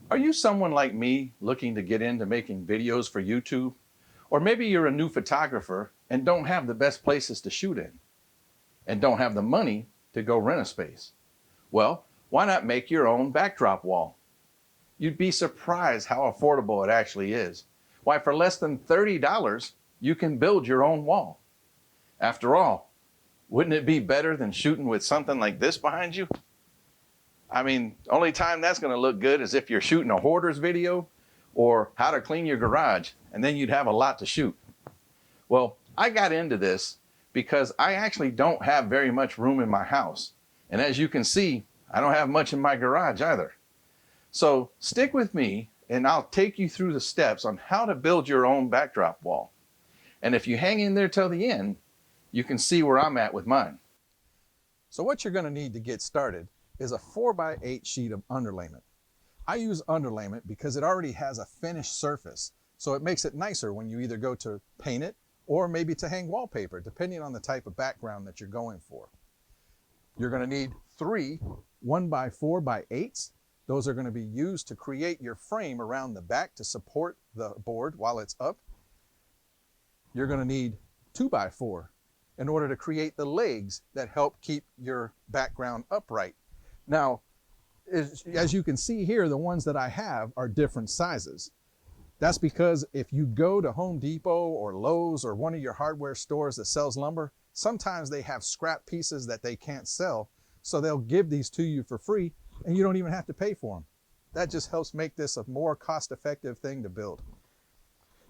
Are you someone like me looking to get into making videos for YouTube? Or maybe you're a new photographer and don't have the best places to shoot in and don't have the money to go rent a space. Well, why not make your own backdrop wall? You'd be surprised how affordable it actually is. Why, for less than $30, you can build your own wall. After all, wouldn't it be better than shooting with something like this behind you? I mean, only time that's going to look good is if you're shooting a hoarder's video or how to clean your garage, and then you'd have a lot to shoot. Well, I got into this because I actually don't have very much room in my house. And as you can see, I don't have much in my garage either. So stick with me and I'll take you through the steps on how to build your own backdrop wall. And if you hang in there till the end, you can see where I'm at with mine. So what you're going to need to get started is a 4x8 sheet of underlayment. I use underlayment because it already has a finished surface, so it makes it nicer when you either go to paint it or maybe to hang wallpaper, depending on the type of background that you're going for. You're going to need 3 1x4x8s. Those are going to be used to create your frame around the back to support the board while it's up. You're going to need 2x4 in order to create the legs that help keep your background upright. Now, as you can see here, the ones that I have are different sizes. That's because if you go to Home Depot or Lowe's or one of your hardware stores that sells lumber, sometimes they have scrap pieces that they can't sell, so they'll give these to you for free and you don't even have to pay for them. That just helps make this a more cost-effective thing to build.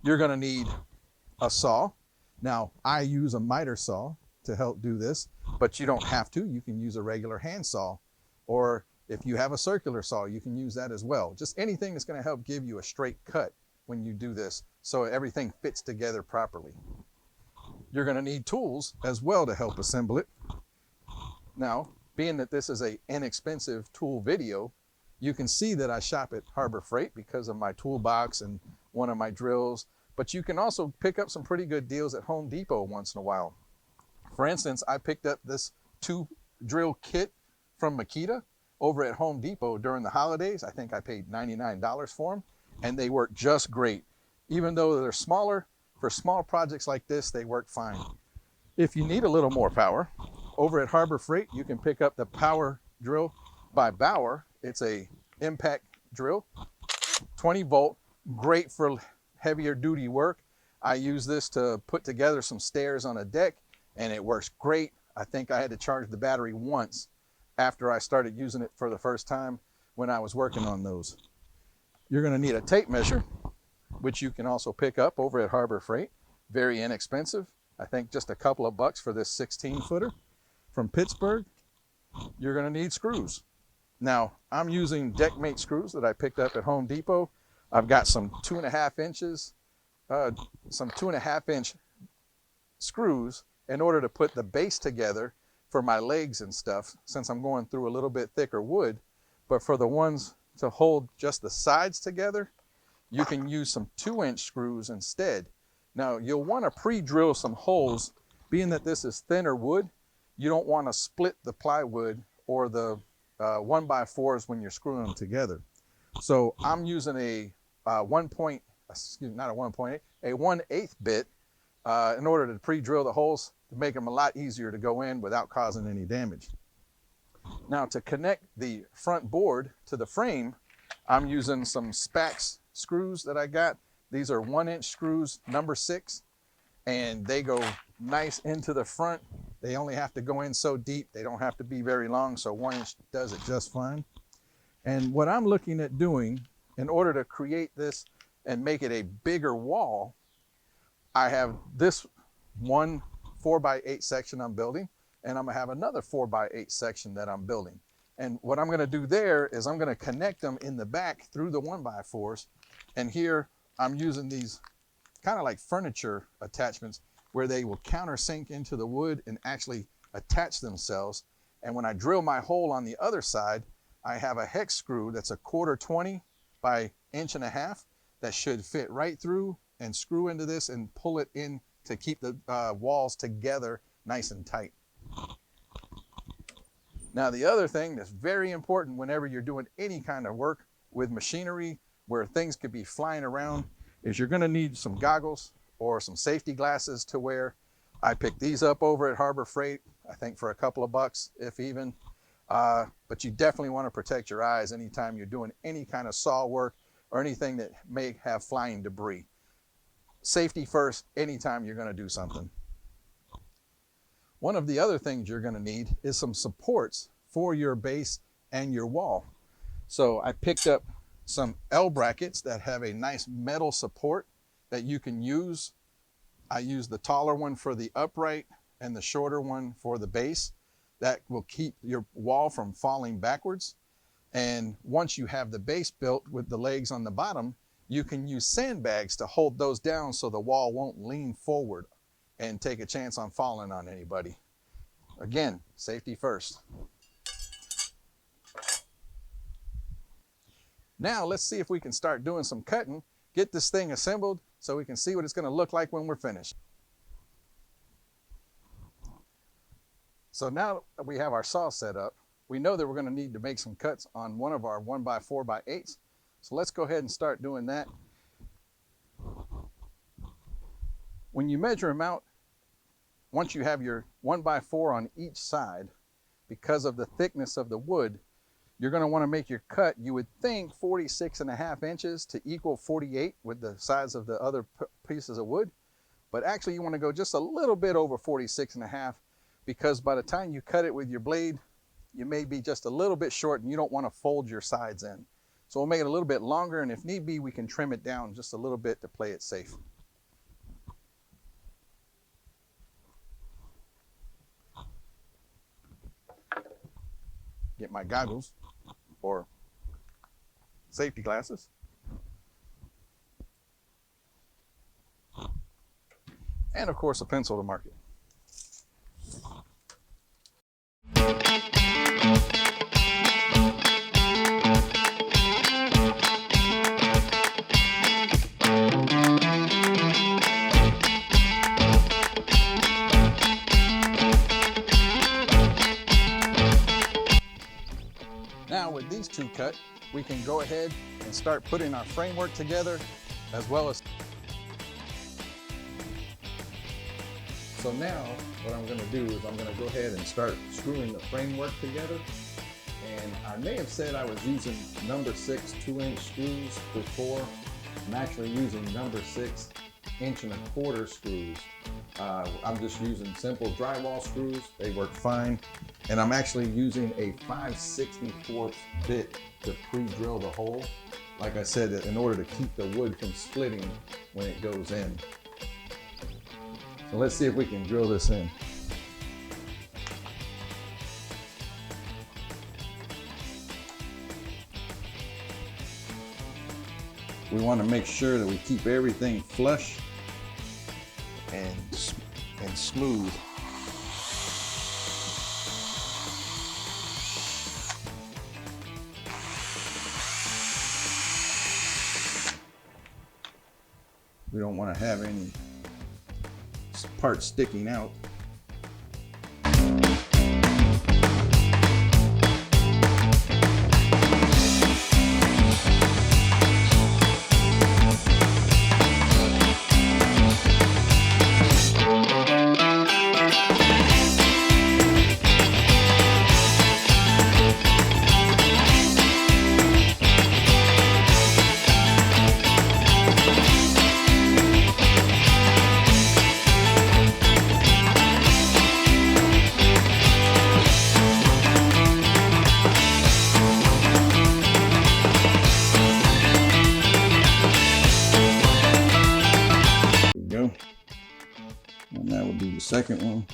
You're going to need a saw. Now, I use a miter saw to help do this, but you don't have to. You can use a regular hand saw, or if you have a circular saw, you can use that as well. Just anything that's going to help give you a straight cut when you do this so everything fits together properly. You're going to need tools as well to help assemble it. Now, being that this is an inexpensive tool video, you can see that I shop at Harbor Freight because of my toolbox and one of my drills, but you can also pick up some pretty good deals at Home Depot once in a while. For instance, I picked up this 2 drill kit from Makita over at Home Depot during the holidays. I think I paid $99 for them, and they work just great. Even though they're smaller, for small projects like this, they work fine. If you need a little more power, over at Harbor Freight, you can pick up the Power Drill by Bauer. It's a impact drill, 20 volt, great for heavier duty work. I use this to put together some stairs on a deck, and it works great. I think I had to charge the battery once after I started using it for the first time when I was working on those. You're going to need a tape measure, which you can also pick up over at Harbor Freight. Very inexpensive. I think just a couple of bucks for this 16-footer from Pittsburgh. You're going to need screws. Now, I'm using Deckmate screws that I picked up at Home Depot. I've got some 2.5 inches, some 2.5-inch screws in order to put the base together for my legs and stuff, since I'm going through a little bit thicker wood. But for the ones to hold just the sides together, you can use some 2-inch screws instead. Now, you'll want to pre-drill some holes. Being that this is thinner wood, you don't want to split the plywood or the 1x4s when you're screwing them together. So I'm using a 1.8 bit in order to pre-drill the holes to make them a lot easier to go in without causing any damage. Now, to connect the front board to the frame, I'm using some Spax screws that I got. These are 1-inch screws, number 6, and they go nice into the front. They only have to go in so deep. They don't have to be very long, so 1-inch does it just fine. And what I'm looking at doing in order to create this and make it a bigger wall, I have this one 4x8 section I'm building, and I'm gonna have another 4x8 section that I'm building. And what I'm gonna do there is I'm gonna connect them in the back through the 1x4s. And here I'm using these kind of like furniture attachments where they will countersink into the wood and actually attach themselves. And when I drill my hole on the other side, I have a hex screw that's a 1/4 by 1.5 inches that should fit right through and screw into this and pull it in to keep the walls together nice and tight. Now, the other thing that's very important whenever you're doing any kind of work with machinery where things could be flying around is you're gonna need some goggles or some safety glasses to wear. I picked these up over at Harbor Freight, I think for a couple of bucks, if even. But you definitely want to protect your eyes anytime you're doing any kind of saw work or anything that may have flying debris. Safety first anytime you're going to do something. One of the other things you're going to need is some supports for your base and your wall. So I picked up some L brackets that have a nice metal support that you can use. I use the taller one for the upright and the shorter one for the base. That will keep your wall from falling backwards. And once you have the base built with the legs on the bottom, you can use sandbags to hold those down so the wall won't lean forward and take a chance on falling on anybody. Again, safety first. Now let's see if we can start doing some cutting, get this thing assembled so we can see what it's going to look like when we're finished. So now that we have our saw set up, we know that we're going to need to make some cuts on one of our 1x4x8s. So let's go ahead and start doing that. When you measure them out, once you have your 1x4 on each side, because of the thickness of the wood, you're going to want to make your cut, you would think 46.5 inches to equal 48 with the size of the other pieces of wood. But actually you want to go just a little bit over 46.5, because by the time you cut it with your blade, you may be just a little bit short and you don't want to fold your sides in. So we'll make it a little bit longer, and if need be, we can trim it down just a little bit to play it safe. Get my goggles or safety glasses. And of course, a pencil to mark it. Now with these two cut, we can go ahead and start putting our framework together as well as. So now what I'm going to do is I'm going to go ahead and start screwing the framework together. And I may have said I was using number 6 2-inch screws before. I'm actually using number 6 1.25-inch screws. I'm just using simple drywall screws. They work fine. And I'm actually using a 5/64 bit to pre-drill the hole. Like I said, in order to keep the wood from splitting when it goes in. So let's see if we can drill this in. We want to make sure that we keep everything flush and smooth. We don't want to have any parts sticking out. And that would be the second one.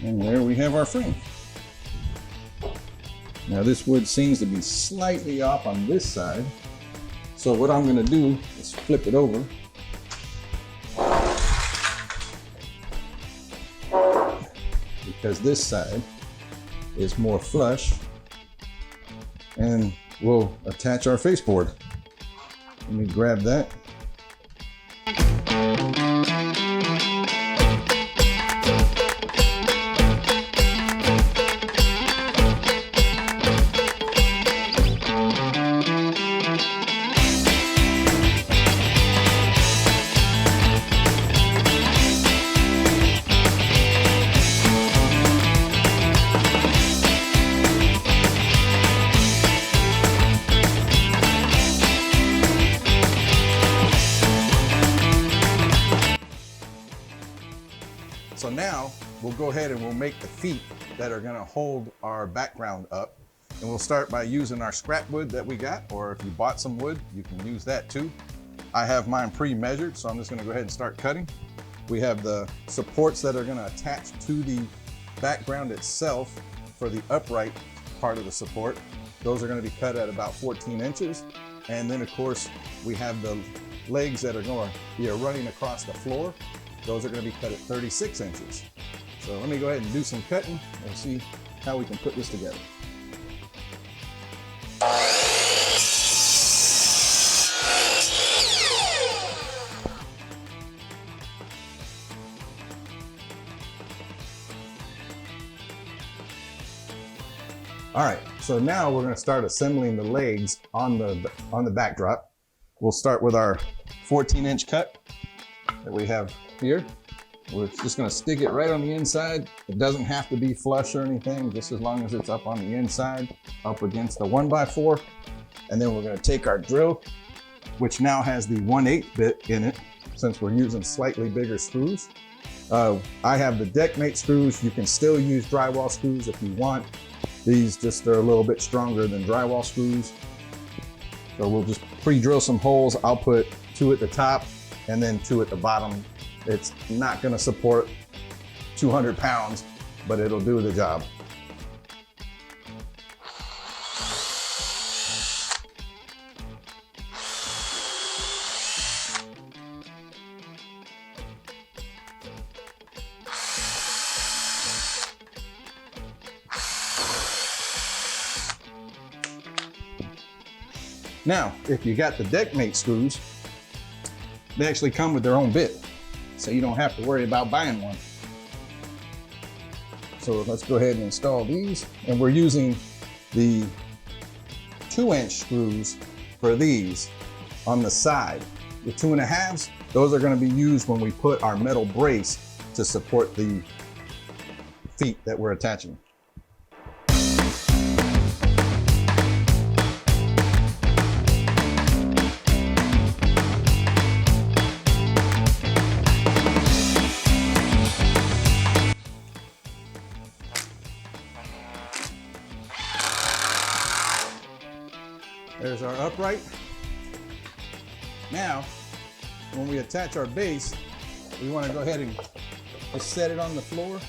And there we have our frame. Now this wood seems to be slightly off on this side. So what I'm going to do is flip it over. Because this side is more flush, and we'll attach our faceboard. Let me grab that. So now we'll go ahead and we'll make the feet that are gonna hold our background up. And we'll start by using our scrap wood that we got, or if you bought some wood, you can use that too. I have mine pre-measured, so I'm just gonna go ahead and start cutting. We have the supports that are gonna attach to the background itself for the upright part of the support. Those are gonna be cut at about 14 inches. And then of course, we have the legs that are gonna be running across the floor. Those are going to be cut at 36 inches. So let me go ahead and do some cutting and see how we can put this together. All right, so now we're going to start assembling the legs on the backdrop. We'll start with our 14-inch cut that we have here. We're just going to stick it right on the inside. It doesn't have to be flush or anything, just as long as it's up on the inside, up against the 1x4. And then we're going to take our drill, which now has the 1/8 bit in it, since we're using slightly bigger screws. I have the deckmate screws. You can still use drywall screws if you want. These just are a little bit stronger than drywall screws. So we'll just pre-drill some holes. I'll put 2 at the top and then 2 at the bottom. It's not gonna support 200 pounds, but it'll do the job. Now, if you got the deckmate screws, they actually come with their own bit, so you don't have to worry about buying one. So let's go ahead and install these. And we're using the 2-inch screws for these on the side. The 2.5s, those are gonna be used when we put our metal brace to support the feet that we're attaching. There's our upright. Now, when we attach our base, we want to go ahead and just set it on the floor,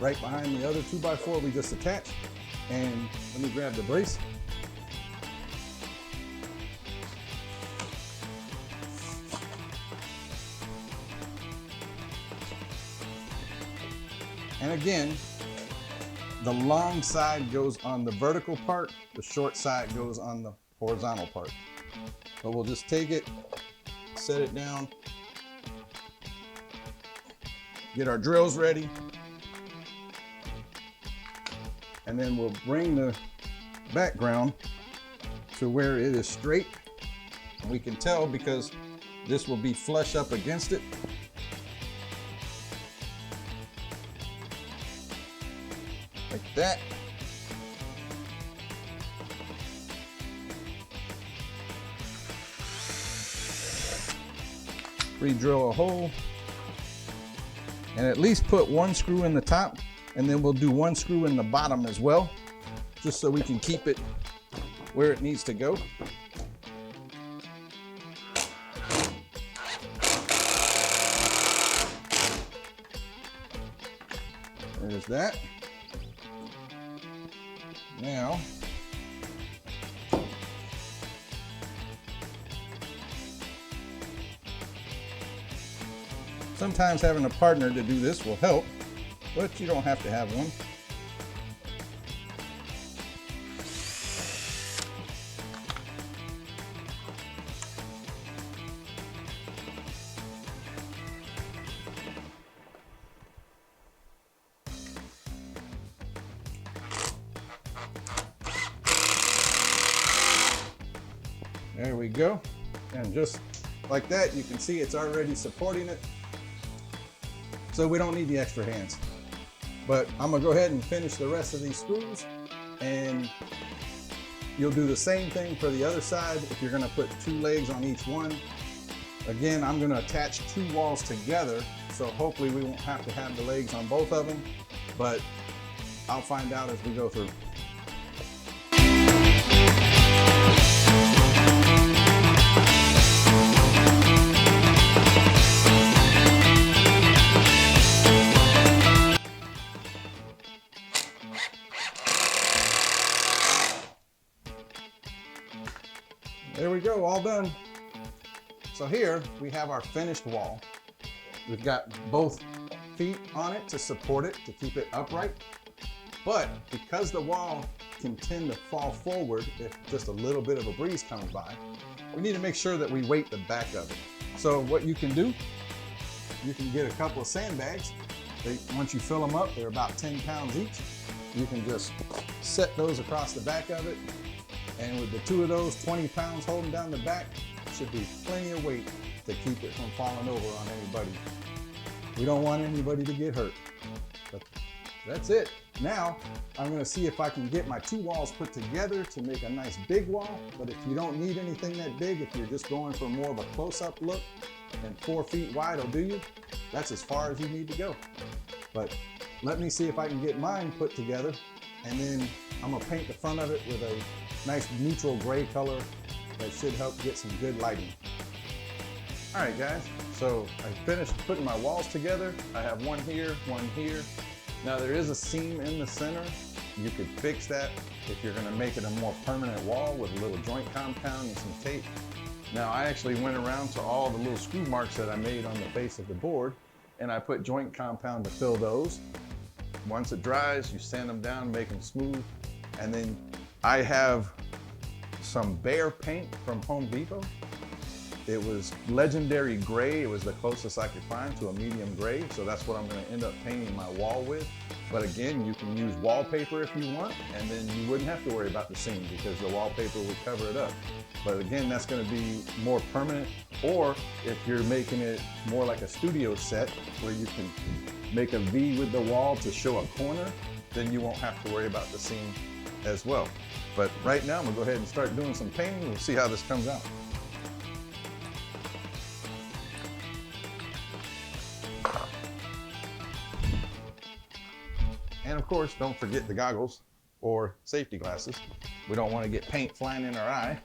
right behind the other 2x4 we just attached. And let me grab the brace. And again, the long side goes on the vertical part, the short side goes on the horizontal part. So we'll just take it, set it down, get our drills ready, and then we'll bring the background to where it is straight. And we can tell because this will be flush up against it. Like that. Re-drill a hole and at least put 1 screw in the top, and then we'll do 1 screw in the bottom as well, just so we can keep it where it needs to go. There's that. Now, sometimes having a partner to do this will help, but you don't have to have one. There we go. And just like that, you can see it's already supporting it. So we don't need the extra hands. But I'm gonna go ahead and finish the rest of these screws, and you'll do the same thing for the other side if you're gonna put 2 legs on each one. Again, I'm gonna attach 2 walls together, so hopefully we won't have to have the legs on both of them, but I'll find out as we go through. There we go, all done. So here we have our finished wall. We've got both feet on it to support it, to keep it upright. But because the wall can tend to fall forward if just a little bit of a breeze comes by, we need to make sure that we weight the back of it. So what you can do, you can get a couple of sandbags. Once you fill them up, they're about 10 pounds each. You can just set those across the back of it. And with the 2 of those, 20 pounds holding down the back, should be plenty of weight to keep it from falling over on anybody. We don't want anybody to get hurt. But that's it. Now, I'm gonna see if I can get my 2 walls put together to make a nice big wall. But if you don't need anything that big, if you're just going for more of a close-up look, and 4 feet wide will do you, that's as far as you need to go. But let me see if I can get mine put together, and then I'm gonna paint the front of it with a nice neutral gray color that should help get some good lighting. All right, guys, so I finished putting my walls together. I have one here, one here. Now there is a seam in the center. You could fix that if you're gonna make it a more permanent wall with a little joint compound and some tape. Now I actually went around to all the little screw marks that I made on the base of the board, and I put joint compound to fill those. Once it dries, you sand them down, make them smooth, and then I have some Bear paint from Home Depot. It was legendary gray. It was the closest I could find to a medium gray, so that's what I'm gonna end up painting my wall with. But again, you can use wallpaper if you want, and then you wouldn't have to worry about the seam because the wallpaper would cover it up. But again, that's gonna be more permanent, or if you're making it more like a studio set where you can make a V with the wall to show a corner, then you won't have to worry about the seam as well. But right now, I'm gonna go ahead and start doing some painting. We'll see how this comes out. And of course, don't forget the goggles or safety glasses. We don't want to get paint flying in our eye.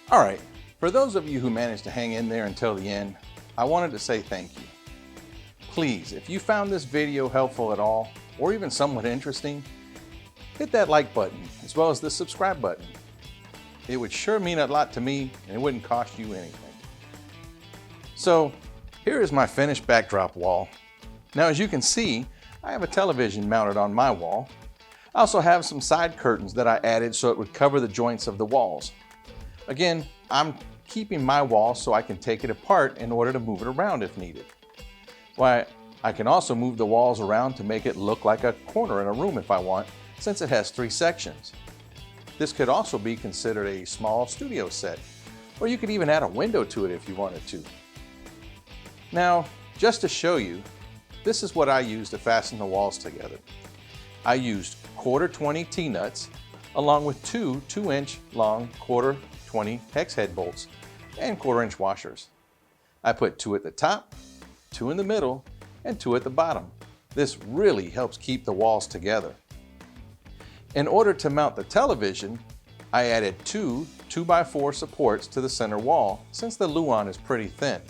All right, for those of you who managed to hang in there until the end, I wanted to say thank you. Please, if you found this video helpful at all, or even somewhat interesting, hit that like button, as well as the subscribe button. It would sure mean a lot to me, and it wouldn't cost you anything. So, here is my finished backdrop wall. Now, as you can see, I have a television mounted on my wall. I also have some side curtains that I added so it would cover the joints of the walls. Again, I'm keeping my wall so I can take it apart in order to move it around if needed. Why, I can also move the walls around to make it look like a corner in a room if I want, since it has 3 sections. This could also be considered a small studio set, or you could even add a window to it if you wanted to. Now, just to show you, this is what I used to fasten the walls together. I used 1/4 T-nuts, along with 2 2-inch long 1/4 hex head bolts and 1/4-inch washers. I put 2 at the top, 2 in the middle, and 2 at the bottom. This really helps keep the walls together. In order to mount the television, I added 2 2x4 supports to the center wall since the luan is pretty thin.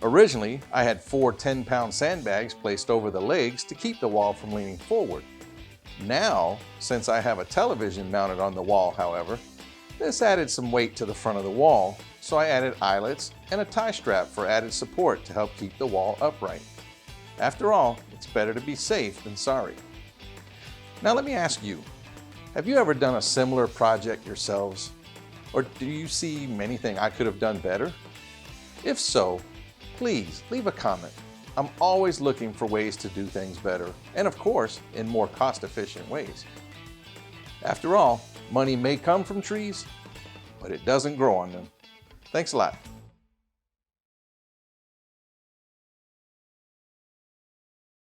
Originally, I had 4 10-pound sandbags placed over the legs to keep the wall from leaning forward. Now, since I have a television mounted on the wall, however, this added some weight to the front of the wall, so I added eyelets and a tie strap for added support to help keep the wall upright. After all, it's better to be safe than sorry. Now let me ask you, have you ever done a similar project yourselves? Or do you see anything I could have done better? If so, please leave a comment. I'm always looking for ways to do things better, and of course, in more cost-efficient ways. After all, money may come from trees, but it doesn't grow on them. Thanks a lot.